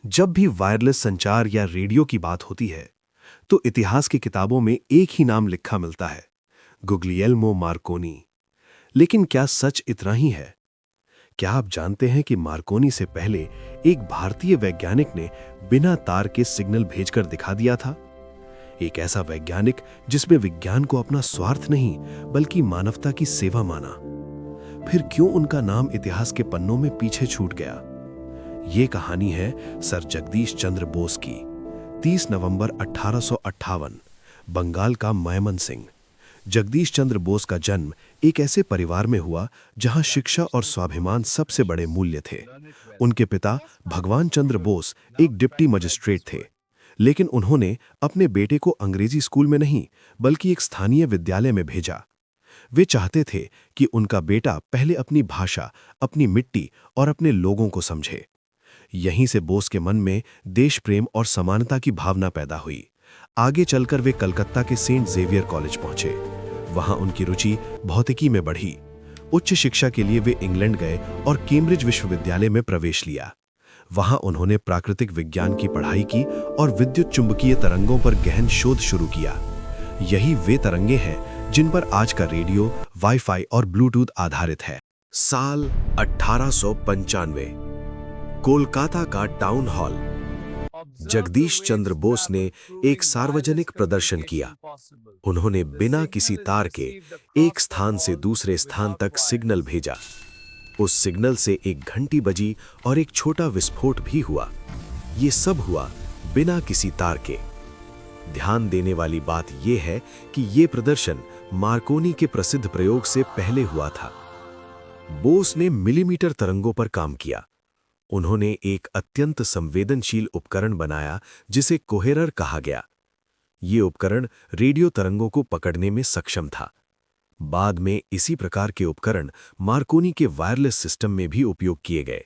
जब भी वायरलेस संचार या रेडियो की बात होती है, तो इतिहास की किताबों में एक ही नाम लिखा मिलता है, गुग्लिएल्मो मार्कोनी। लेकिन क्या सच इतना ही है? क्या आप जानते हैं कि मार्कोनी से पहले एक भारतीय वैज्ञानिक ने बिना तार के सिग्नल भेजकर दिखा दिया था? एक ऐसा वैज्ञानिक जिसमें विज्ञान को अपना स्वार्थ नहीं, बल्कि मानवता की सेवा माना। फिर क्यों उनका नाम इतिहास के पन्नों में पीछे छूट गया? ये कहानी है सर जगदीश चंद्र बोस की। 30 नवंबर 1858, बंगाल का मयमनसिंह। जगदीश चंद्र बोस का जन्म एक ऐसे परिवार में हुआ जहां शिक्षा और स्वाभिमान सबसे बड़े मूल्य थे। उनके पिता भगवान चंद्र बोस एक डिप्टी मजिस्ट्रेट थे, लेकिन उन्होंने अपने बेटे को अंग्रेजी स्कूल में नहीं, बल्कि एक स्थानीय विद्यालय में भेजा। वे चाहते थे कि उनका बेटा पहले अपनी भाषा, अपनी मिट्टी और अपने लोगों को समझे। यहीं से बोस के मन में देश प्रेम और समानता की भावना पैदा हुई। आगे चलकर वे कलकत्ता के सेंट जेवियर कॉलेज पहुंचे। वहां उनकी रुचि भौतिकी में बढ़ी। उच्च शिक्षा के लिए वे इंग्लैंड गए और कैम्ब्रिज विश्वविद्यालय में प्रवेश लिया। वहां उन्होंने प्राकृतिक विज्ञान की पढ़ाई की और विद्युत चुंबकीय तरंगों पर गहन शोध शुरू किया। यही वे तरंगे हैं जिन पर आज का रेडियो, वाईफाई और ब्लूटूथ आधारित है। साल 1895, कोलकाता का टाउन हॉल। जगदीश चंद्र बोस ने एक सार्वजनिक प्रदर्शन किया। उन्होंने बिना किसी तार के एक स्थान से दूसरे स्थान तक सिग्नल भेजा। उस सिग्नल से एक घंटी बजी और एक छोटा विस्फोट भी हुआ। ये सब हुआ बिना किसी तार के। ध्यान देने वाली बात यह है कि यह प्रदर्शन मार्कोनी के प्रसिद्ध प्रयोग से पहले हुआ था। बोस ने मिलीमीटर तरंगों पर काम किया। उन्होंने एक अत्यंत संवेदनशील उपकरण बनाया जिसे कोहेरर कहा गया। ये उपकरण रेडियो तरंगों को पकड़ने में सक्षम था। बाद में इसी प्रकार के उपकरण मार्कोनी के वायरलेस सिस्टम में भी उपयोग किए गए।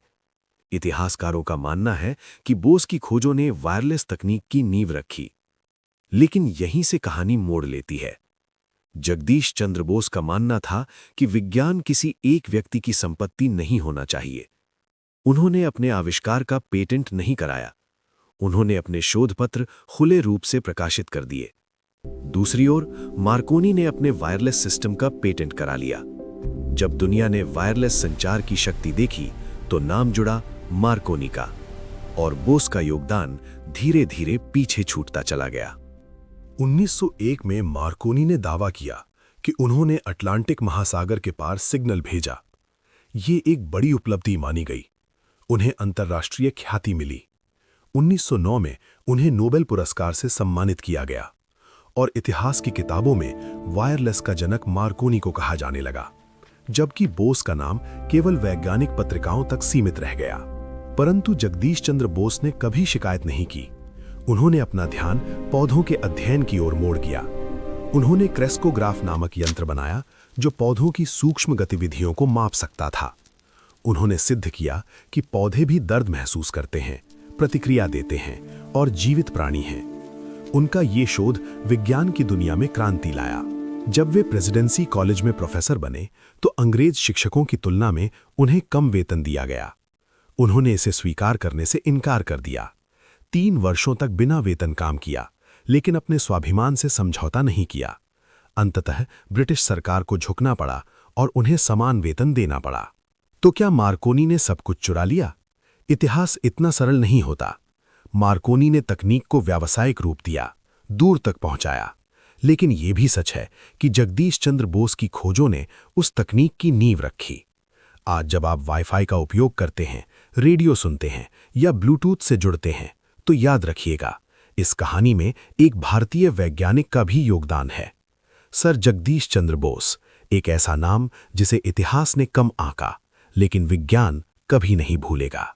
इतिहासकारों का मानना है कि बोस की खोजों ने वायरलेस तकनीक की नींव रखी। लेकिन यहीं से कहानी मोड़ लेती है। जगदीश चंद्र बोस का मानना था कि विज्ञान किसी एक व्यक्ति की संपत्ति नहीं होना चाहिए। उन्होंने अपने आविष्कार का पेटेंट नहीं कराया। उन्होंने अपने शोध पत्र खुले रूप से प्रकाशित कर दिए। दूसरी ओर मार्कोनी ने अपने वायरलेस सिस्टम का पेटेंट करा लिया। जब दुनिया ने वायरलेस संचार की शक्ति देखी तो नाम जुड़ा मार्कोनी का, और बोस का योगदान धीरे धीरे पीछे छूटता चला गया। 1901 में मार्कोनी ने दावा किया कि उन्होंने अटलांटिक महासागर के पार सिग्नल भेजा। ये एक बड़ी उपलब्धि मानी गई। उन्हें अंतर्राष्ट्रीय ख्याति मिली। 1909 में उन्हें नोबेल पुरस्कार से सम्मानित किया गया और इतिहास की किताबों में वायरलेस का जनक मार्कोनी को कहा जाने लगा, जबकि बोस का नाम केवल वैज्ञानिक पत्रिकाओं तक सीमित रह गया। परंतु जगदीश चंद्र बोस ने कभी शिकायत नहीं की। उन्होंने अपना ध्यान पौधों के अध्ययन की ओर मोड़ दिया। उन्होंने क्रेस्कोग्राफ नामक यंत्र बनाया जो पौधों की सूक्ष्म गतिविधियों को माप सकता था। उन्होंने सिद्ध किया कि पौधे भी दर्द महसूस करते हैं, प्रतिक्रिया देते हैं और जीवित प्राणी हैं। उनका ये शोध विज्ञान की दुनिया में क्रांति लाया। जब वे प्रेसिडेंसी कॉलेज में प्रोफेसर बने तो अंग्रेज शिक्षकों की तुलना में उन्हें कम वेतन दिया गया। उन्होंने इसे स्वीकार करने से इनकार कर दिया। 3 वर्षों तक बिना वेतन काम किया, लेकिन अपने स्वाभिमान से समझौता नहीं किया। अंततः ब्रिटिश सरकार को झुकना पड़ा और उन्हें समान वेतन देना पड़ा। तो क्या मार्कोनी ने सब कुछ चुरा लिया? इतिहास इतना सरल नहीं होता। मार्कोनी ने तकनीक को व्यावसायिक रूप दिया, दूर तक पहुंचाया। लेकिन यह भी सच है कि जगदीश चंद्र बोस की खोजों ने उस तकनीक की नींव रखी। आज जब आप वाईफाई का उपयोग करते हैं, रेडियो सुनते हैं या ब्लूटूथ से जुड़ते हैं, तो याद रखिएगा, इस कहानी में एक भारतीय वैज्ञानिक का भी योगदान है। सर जगदीश चंद्र बोस, एक ऐसा नाम जिसे इतिहास ने कम आंका, लेकिन विज्ञान कभी नहीं भूलेगा।